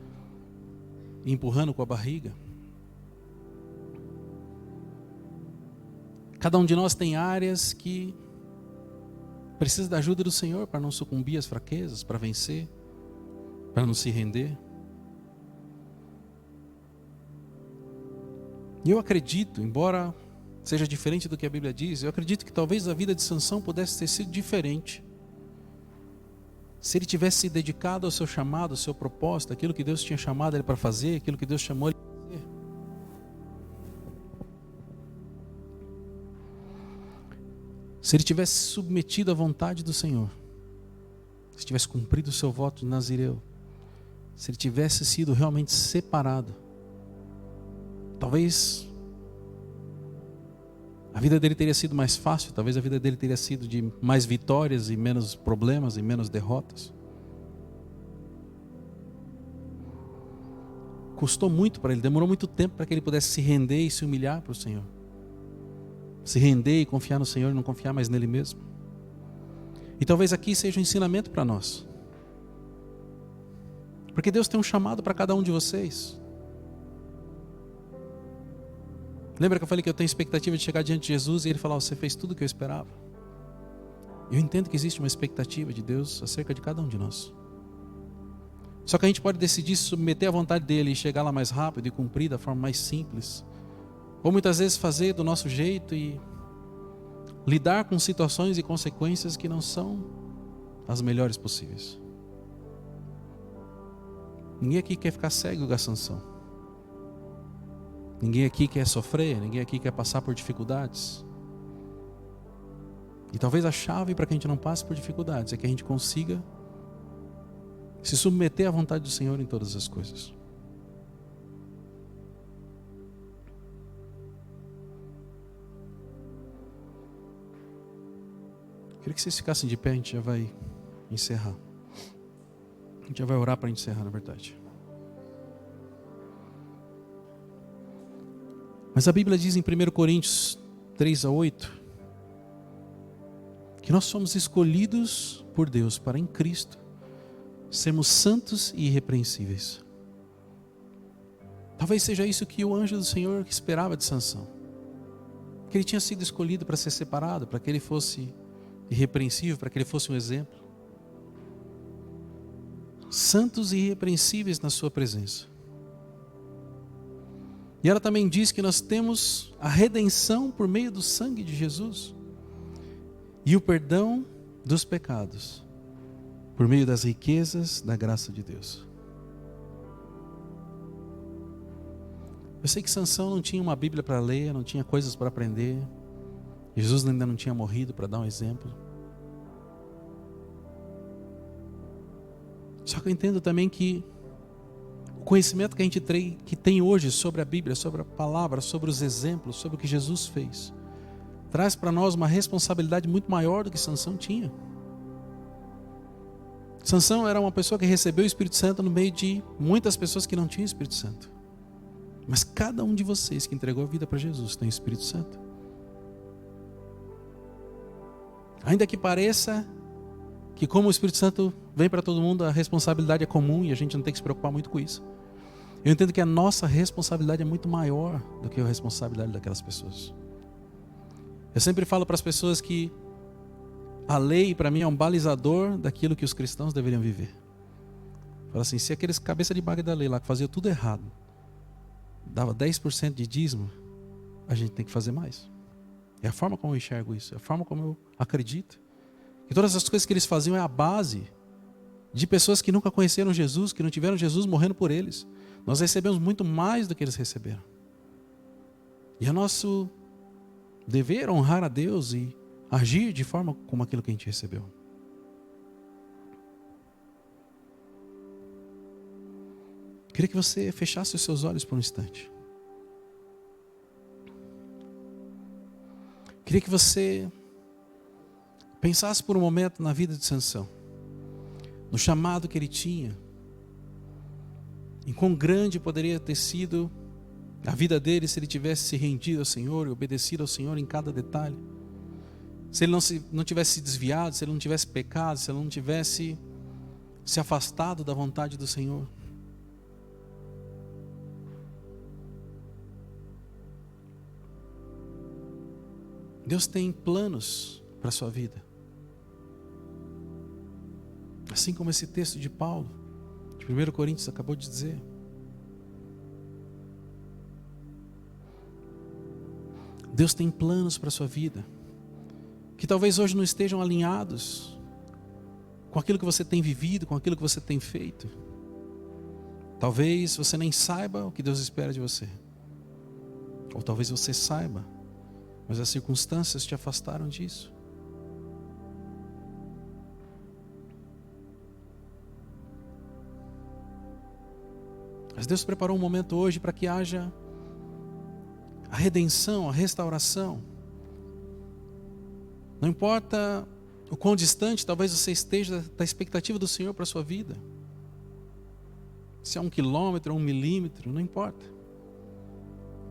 ir empurrando com a barriga. Cada um de nós tem áreas que precisa da ajuda do Senhor para não sucumbir às fraquezas, para vencer, para não se render. E eu acredito, embora seja diferente do que a Bíblia diz, eu acredito que talvez a vida de Sansão pudesse ter sido diferente se ele tivesse se dedicado ao seu chamado, ao seu propósito, aquilo que Deus tinha chamado ele para fazer, aquilo que Deus chamou ele para fazer. Se ele tivesse submetido à vontade do Senhor, se tivesse cumprido o seu voto de Nazireu, se ele tivesse sido realmente separado, talvez a vida dele teria sido mais fácil, talvez a vida dele teria sido de mais vitórias e menos problemas e menos derrotas. Custou muito para ele, demorou muito tempo para que ele pudesse se render e se humilhar para o Senhor. Se render e confiar no Senhor e não confiar mais nele mesmo. E talvez aqui seja um ensinamento para nós. Porque Deus tem um chamado para cada um de vocês. Lembra que eu falei que eu tenho expectativa de chegar diante de Jesus e Ele falar: você fez tudo o que eu esperava? Eu entendo que existe uma expectativa de Deus acerca de cada um de nós. Só que a gente pode decidir se submeter à vontade dEle e chegar lá mais rápido e cumprir da forma mais simples. Ou muitas vezes fazer do nosso jeito e lidar com situações e consequências que não são as melhores possíveis. Ninguém aqui quer ficar cego igual a Sansão. Ninguém aqui quer sofrer, ninguém aqui quer passar por dificuldades. E talvez a chave para que a gente não passe por dificuldades é que a gente consiga se submeter à vontade do Senhor em todas as coisas. Queria que vocês ficassem de pé, a gente já vai encerrar. A gente já vai orar para encerrar, na verdade. Mas a Bíblia diz em 1 Coríntios 3-8 que nós somos escolhidos por Deus para em Cristo sermos santos e irrepreensíveis. Talvez seja isso que o anjo do Senhor esperava de Sansão. Que ele tinha sido escolhido para ser separado, para que ele fosse irrepreensível, para que ele fosse um exemplo. Santos e irrepreensíveis na sua presença. E ela também diz que nós temos a redenção por meio do sangue de Jesus e o perdão dos pecados por meio das riquezas da graça de Deus. Eu sei que Sansão não tinha uma Bíblia para ler, não tinha coisas para aprender. Jesus ainda não tinha morrido para dar um exemplo. Só que eu entendo também que o conhecimento que a gente tem hoje sobre a Bíblia, sobre a palavra, sobre os exemplos, sobre o que Jesus fez, traz para nós uma responsabilidade muito maior do que Sansão tinha. Sansão era uma pessoa que recebeu o Espírito Santo no meio de muitas pessoas que não tinham o Espírito Santo. Mas cada um de vocês que entregou a vida para Jesus tem o Espírito Santo. Ainda que pareça que como o Espírito Santo vem para todo mundo, a responsabilidade é comum e a gente não tem que se preocupar muito com isso. Eu entendo que a nossa responsabilidade é muito maior do que a responsabilidade daquelas pessoas. Eu sempre falo para as pessoas que a lei para mim é um balizador daquilo que os cristãos deveriam viver. Fala assim, se aqueles cabeça de baga da lei lá que faziam tudo errado, dava 10% de dízimo, a gente tem que fazer mais. É a forma como eu enxergo isso, é a forma como eu acredito. E todas as coisas que eles faziam é a base de pessoas que nunca conheceram Jesus, que não tiveram Jesus morrendo por eles. Nós recebemos muito mais do que eles receberam. E é nosso dever honrar a Deus e agir de forma como aquilo que a gente recebeu. Queria que você fechasse os seus olhos por um instante. Queria que você pensasse por um momento na vida de Sansão, no chamado que ele tinha, em quão grande poderia ter sido a vida dele se ele tivesse se rendido ao Senhor e obedecido ao Senhor em cada detalhe. Se ele não tivesse se desviado, se ele não tivesse pecado, se ele não tivesse se afastado da vontade do Senhor. Deus tem planos para a sua vida. Assim como esse texto de Paulo, de 1 Coríntios, acabou de dizer. Deus tem planos para a sua vida, que talvez hoje não estejam alinhados com aquilo que você tem vivido, com aquilo que você tem feito. Talvez você nem saiba o que Deus espera de você. Ou talvez você saiba, mas as circunstâncias te afastaram disso. Mas Deus preparou um momento hoje para que haja a redenção, a restauração. Não importa o quão distante talvez você esteja da expectativa do Senhor para a sua vida. Se é 1 quilômetro ou 1 milímetro, não importa.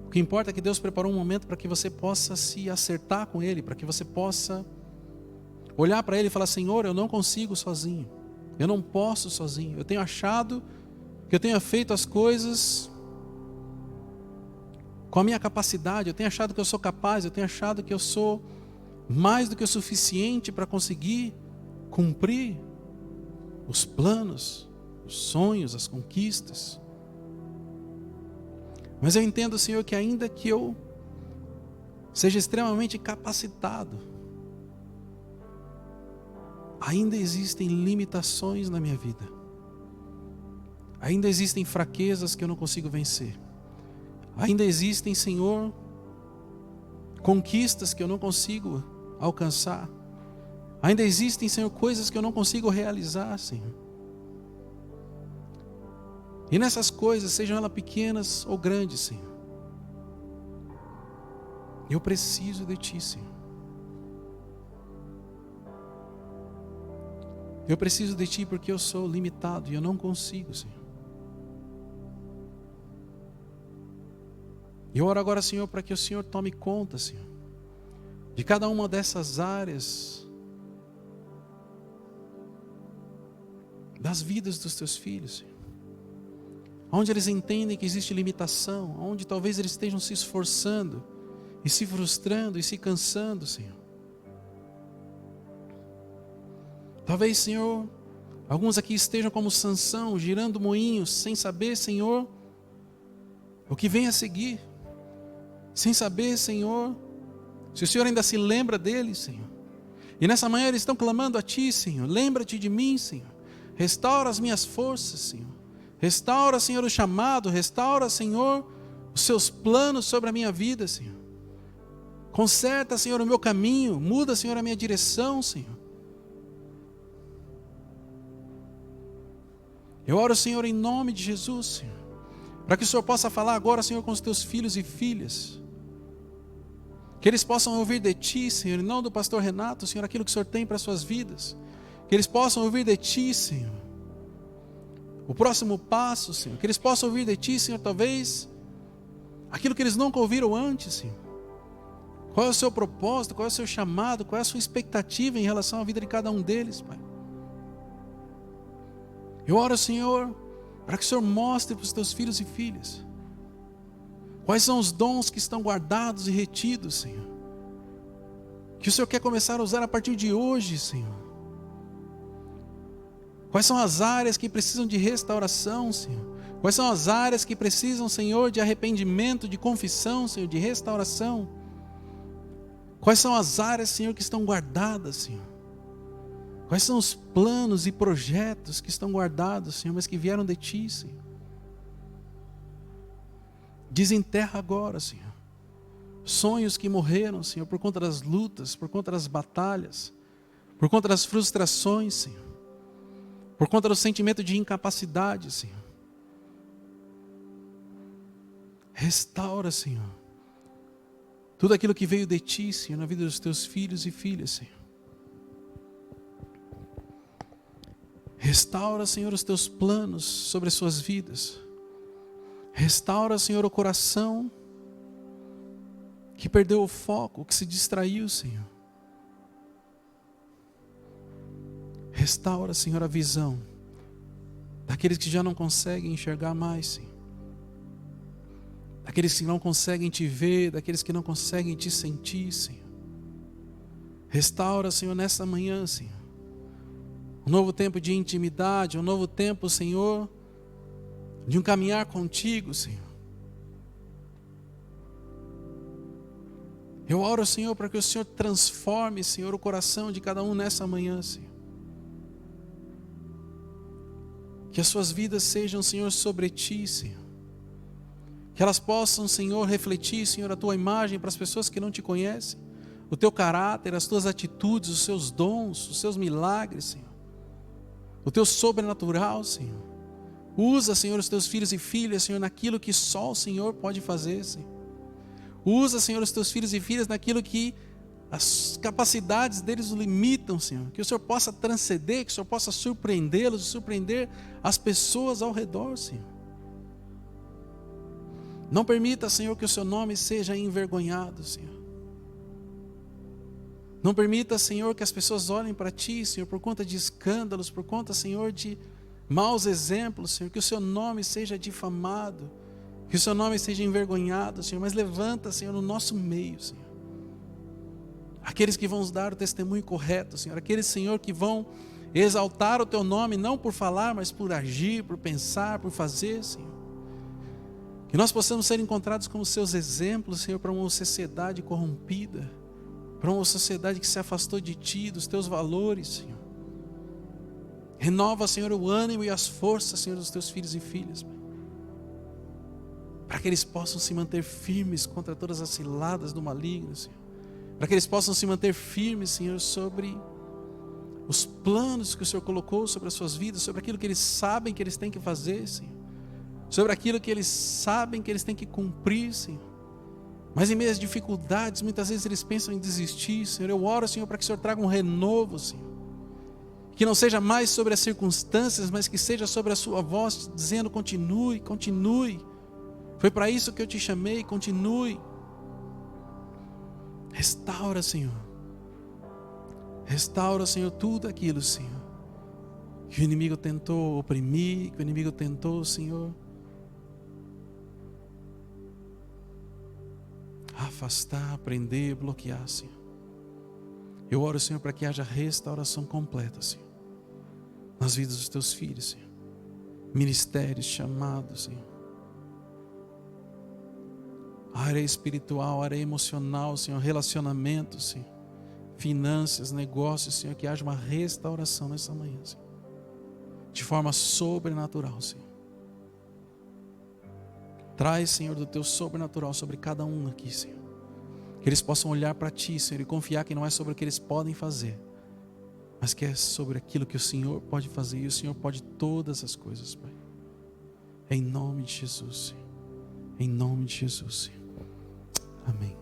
O que importa é que Deus preparou um momento para que você possa se acertar com Ele, para que você possa olhar para Ele e falar: Senhor, eu não consigo sozinho, eu não posso sozinho, eu tenho achado que eu tenha feito as coisas com a minha capacidade, eu tenho achado que eu sou capaz, eu tenho achado que eu sou mais do que o suficiente para conseguir cumprir os planos, os sonhos, as conquistas. Mas eu entendo, Senhor, que ainda que eu seja extremamente capacitado, ainda existem limitações na minha vida. Ainda existem fraquezas que eu não consigo vencer. Ainda existem, Senhor, conquistas que eu não consigo alcançar. Ainda existem, Senhor, coisas que eu não consigo realizar, Senhor. E nessas coisas, sejam elas pequenas ou grandes, Senhor, eu preciso de Ti, Senhor. Eu preciso de Ti porque eu sou limitado e eu não consigo, Senhor. E eu oro agora, Senhor, para que o Senhor tome conta, Senhor, de cada uma dessas áreas das vidas dos Teus filhos, Senhor. Onde eles entendem que existe limitação, onde talvez eles estejam se esforçando e se frustrando e se cansando, Senhor. Talvez, Senhor, alguns aqui estejam como Sansão, girando moinhos, sem saber, Senhor, o que vem a seguir. Sem saber, Senhor, se o Senhor ainda se lembra deles, Senhor. E nessa manhã eles estão clamando a Ti, Senhor. Lembra-te de mim, Senhor. Restaura as minhas forças, Senhor. Restaura, Senhor, o chamado. Restaura, Senhor, os Seus planos sobre a minha vida, Senhor. Conserta, Senhor, o meu caminho. Muda, Senhor, a minha direção, Senhor. Eu oro, Senhor, em nome de Jesus, Senhor, para que o Senhor possa falar agora, Senhor, com os Teus filhos e filhas. Que eles possam ouvir de Ti, Senhor, e não do pastor Renato, Senhor, aquilo que o Senhor tem para as suas vidas. Que eles possam ouvir de Ti, Senhor, o próximo passo, Senhor. Que eles possam ouvir de Ti, Senhor, talvez aquilo que eles nunca ouviram antes, Senhor. Qual é o Seu propósito, qual é o Seu chamado, qual é a Sua expectativa em relação à vida de cada um deles, Pai. Eu oro, Senhor, para que o Senhor mostre para os Teus filhos e filhas quais são os dons que estão guardados e retidos, Senhor. Que o Senhor quer começar a usar a partir de hoje, Senhor. Quais são as áreas que precisam de restauração, Senhor. Quais são as áreas que precisam, Senhor, de arrependimento, de confissão, Senhor, de restauração. Quais são as áreas, Senhor, que estão guardadas, Senhor. Quais são os planos e projetos que estão guardados, Senhor, mas que vieram de Ti, Senhor. Desenterra agora, Senhor, sonhos que morreram, Senhor, por conta das lutas, por conta das batalhas, por conta das frustrações, Senhor, por conta do sentimento de incapacidade, Senhor. Restaura, Senhor, tudo aquilo que veio de Ti, Senhor, na vida dos Teus filhos e filhas, Senhor. Restaura, Senhor, os Teus planos sobre as suas vidas. Restaura, Senhor, o coração que perdeu o foco, que se distraiu, Senhor. Restaura, Senhor, a visão daqueles que já não conseguem enxergar mais, Senhor. Daqueles que não conseguem Te ver, daqueles que não conseguem Te sentir, Senhor. Restaura, Senhor, nessa manhã, Senhor. Um novo tempo de intimidade, um novo tempo, Senhor, de um caminhar contigo, Senhor. Eu oro, Senhor, para que o Senhor transforme, Senhor, o coração de cada um nessa manhã, Senhor. Que as suas vidas sejam, Senhor, sobre ti, Senhor. Que elas possam, Senhor, refletir, Senhor, a tua imagem para as pessoas que não te conhecem. O teu caráter, as tuas atitudes, os seus dons, os seus milagres, Senhor. O teu sobrenatural, Senhor. Usa, Senhor, os teus filhos e filhas, Senhor, naquilo que só o Senhor pode fazer, Senhor. Usa, Senhor, os teus filhos e filhas naquilo que as capacidades deles o limitam, Senhor. Que o Senhor possa transcender, que o Senhor possa surpreendê-los e surpreender as pessoas ao redor, Senhor. Não permita, Senhor, que o seu nome seja envergonhado, Senhor. Não permita, Senhor, que as pessoas olhem para ti, Senhor, por conta de escândalos, por conta, Senhor, de maus exemplos, Senhor. Que o seu nome seja difamado, que o seu nome seja envergonhado, Senhor. Mas levanta, Senhor, no nosso meio, Senhor. Aqueles que vão dar o testemunho correto, Senhor. Aqueles, Senhor, que vão exaltar o teu nome, não por falar, mas por agir, por pensar, por fazer, Senhor. Que nós possamos ser encontrados como seus exemplos, Senhor, para uma sociedade corrompida, para uma sociedade que se afastou de ti, dos teus valores, Senhor. Renova, Senhor, o ânimo e as forças, Senhor, dos teus filhos e filhas, Pai. Para que eles possam se manter firmes contra todas as ciladas do maligno, Senhor. Para que eles possam se manter firmes, Senhor, sobre os planos que o Senhor colocou sobre as suas vidas, sobre aquilo que eles sabem que eles têm que fazer, Senhor. Sobre aquilo que eles sabem que eles têm que cumprir, Senhor. Mas em meio às dificuldades, muitas vezes eles pensam em desistir, Senhor. Eu oro, Senhor, para que o Senhor traga um renovo, Senhor. Que não seja mais sobre as circunstâncias, mas que seja sobre a sua voz, dizendo: continue, continue. Foi para isso que eu te chamei, continue. Restaura, Senhor. Restaura, Senhor, tudo aquilo, Senhor, que o inimigo tentou oprimir, que o inimigo tentou, Senhor, afastar, prender, bloquear, Senhor. Eu oro, Senhor, para que haja restauração completa, Senhor, nas vidas dos teus filhos, Senhor. Ministérios, chamados, Senhor. Área espiritual, área emocional, Senhor. Relacionamentos, Senhor. Finanças, negócios, Senhor. Que haja uma restauração nessa manhã, Senhor. De forma sobrenatural, Senhor. Traz, Senhor, do teu sobrenatural sobre cada um aqui, Senhor. Que eles possam olhar para ti, Senhor, e confiar que não é sobre o que eles podem fazer, mas que é sobre aquilo que o Senhor pode fazer. E o Senhor pode todas as coisas, Pai. Em nome de Jesus, Senhor. Em nome de Jesus, Senhor. Amém.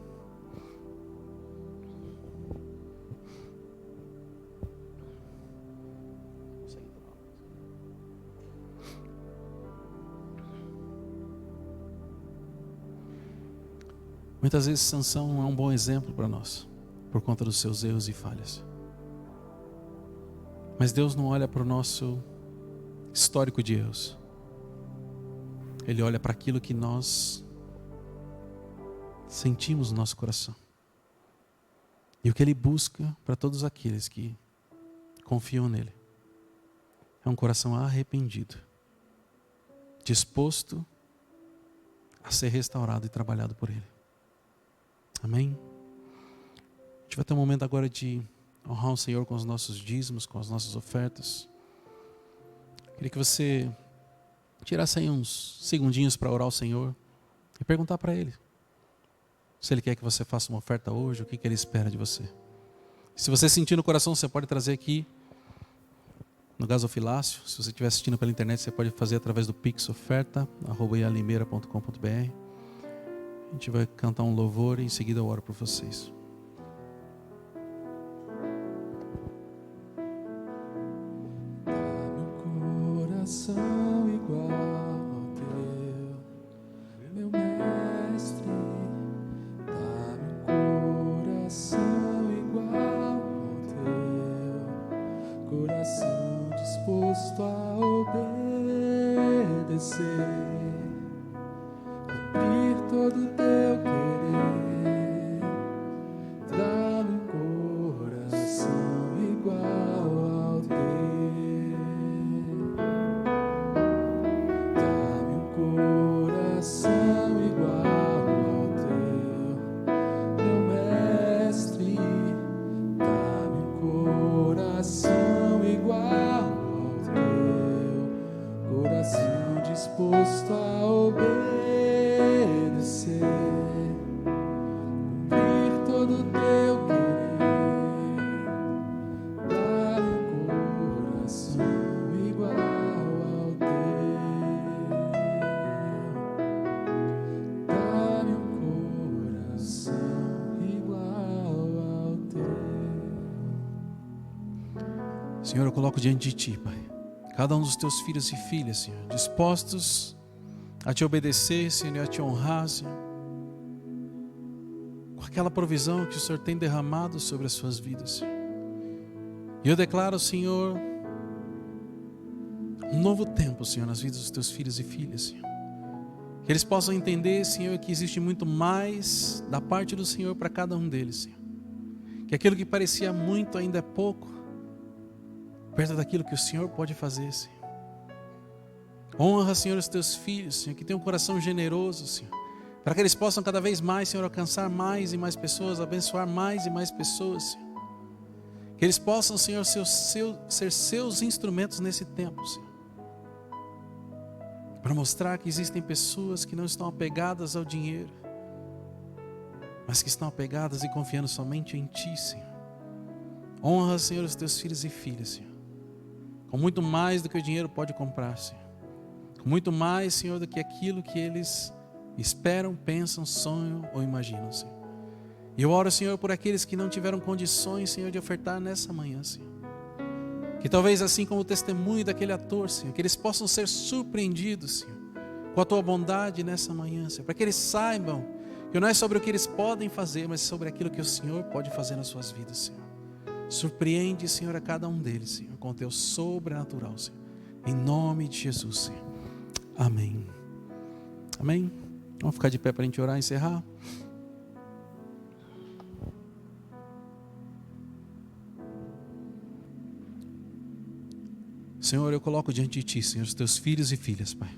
Muitas vezes Sansão não é um bom exemplo para nós, por conta dos seus erros e falhas. Mas Deus não olha para o nosso histórico de erros. Ele olha para aquilo que nós sentimos no nosso coração. E o que Ele busca para todos aqueles que confiam nele é um coração arrependido, disposto a ser restaurado e trabalhado por Ele. Amém? A gente vai ter um momento agora de honrar o Senhor com os nossos dízimos, com as nossas ofertas. Queria que você tirasse aí uns segundinhos para orar ao Senhor e perguntar para Ele se Ele quer que você faça uma oferta hoje, o que Ele espera de você. Se você sentir no coração, você pode trazer aqui no gasofilácio. Se você estiver assistindo pela internet, você pode fazer através do Pix oferta@ialimeira.com.br. A gente vai cantar um louvor e em seguida eu oro por vocês. Dá-me um coração igual ao teu, meu mestre. Dá-me um coração igual ao teu, coração disposto a obedecer, cumprir todo o teu querer. Dá-me um disposto a obedecer, cumprir todo o teu querer, dar-me um coração igual ao teu, dar-me um coração igual ao teu. Senhor, eu coloco diante de Ti, Pai, cada um dos Teus filhos e filhas, Senhor, dispostos a Te obedecer, Senhor, e a Te honrar, Senhor, com aquela provisão que o Senhor tem derramado sobre as suas vidas, Senhor. E eu declaro, Senhor, um novo tempo, Senhor, nas vidas dos Teus filhos e filhas, Senhor. Que eles possam entender, Senhor, que existe muito mais da parte do Senhor para cada um deles, Senhor. Que aquilo que parecia muito ainda é pouco, perto daquilo que o Senhor pode fazer, Senhor. Honra, Senhor, os Teus filhos, Senhor, que tem um coração generoso, Senhor, para que eles possam cada vez mais, Senhor, alcançar mais e mais pessoas, abençoar mais e mais pessoas, Senhor. Que eles possam, Senhor, ser seus instrumentos nesse tempo, Senhor, para mostrar que existem pessoas que não estão apegadas ao dinheiro, mas que estão apegadas e confiando somente em Ti, Senhor. Honra, Senhor, os Teus filhos e filhas, Senhor, com muito mais do que o dinheiro pode comprar, Senhor. Com muito mais, Senhor, do que aquilo que eles esperam, pensam, sonham ou imaginam, Senhor. E eu oro, Senhor, por aqueles que não tiveram condições, Senhor, de ofertar nessa manhã, Senhor. Que talvez assim como o testemunho daquele ator, Senhor, que eles possam ser surpreendidos, Senhor, com a Tua bondade nessa manhã, Senhor. Para que eles saibam que não é sobre o que eles podem fazer, mas sobre aquilo que o Senhor pode fazer nas suas vidas, Senhor. Surpreende, Senhor, a cada um deles, Senhor, com o Teu sobrenatural, Senhor. Em nome de Jesus, Senhor. Amém. Amém. Vamos ficar de pé para a gente orar e encerrar. Senhor, eu coloco diante de Ti, Senhor, os Teus filhos e filhas, Pai.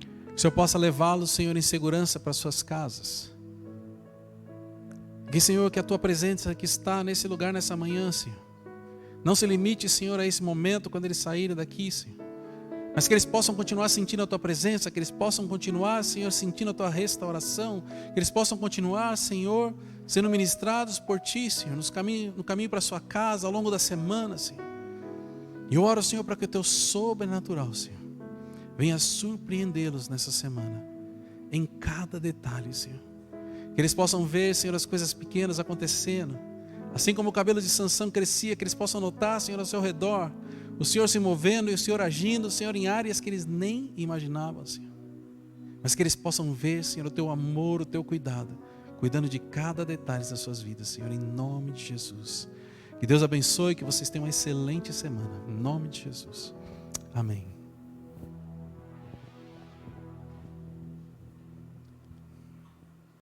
Que o Senhor possa levá-los, Senhor, em segurança para suas casas. Que, Senhor, que a Tua presença que está nesse lugar nessa manhã, Senhor, não se limite, Senhor, a esse momento quando eles saírem daqui, Senhor, mas que eles possam continuar sentindo a Tua presença, que eles possam continuar, Senhor, sentindo a Tua restauração, que eles possam continuar, Senhor, sendo ministrados por Ti, Senhor, no caminho para a sua casa, ao longo da semana, Senhor. E eu oro, Senhor, para que o Teu sobrenatural, Senhor, venha surpreendê-los nessa semana, em cada detalhe, Senhor. Que eles possam ver, Senhor, as coisas pequenas acontecendo. Assim como o cabelo de Sansão crescia, que eles possam notar, Senhor, ao seu redor, o Senhor se movendo e o Senhor agindo, Senhor, em áreas que eles nem imaginavam, Senhor. Mas que eles possam ver, Senhor, o Teu amor, o Teu cuidado, cuidando de cada detalhe das suas vidas, Senhor, em nome de Jesus. Que Deus abençoe, que vocês tenham uma excelente semana, em nome de Jesus. Amém.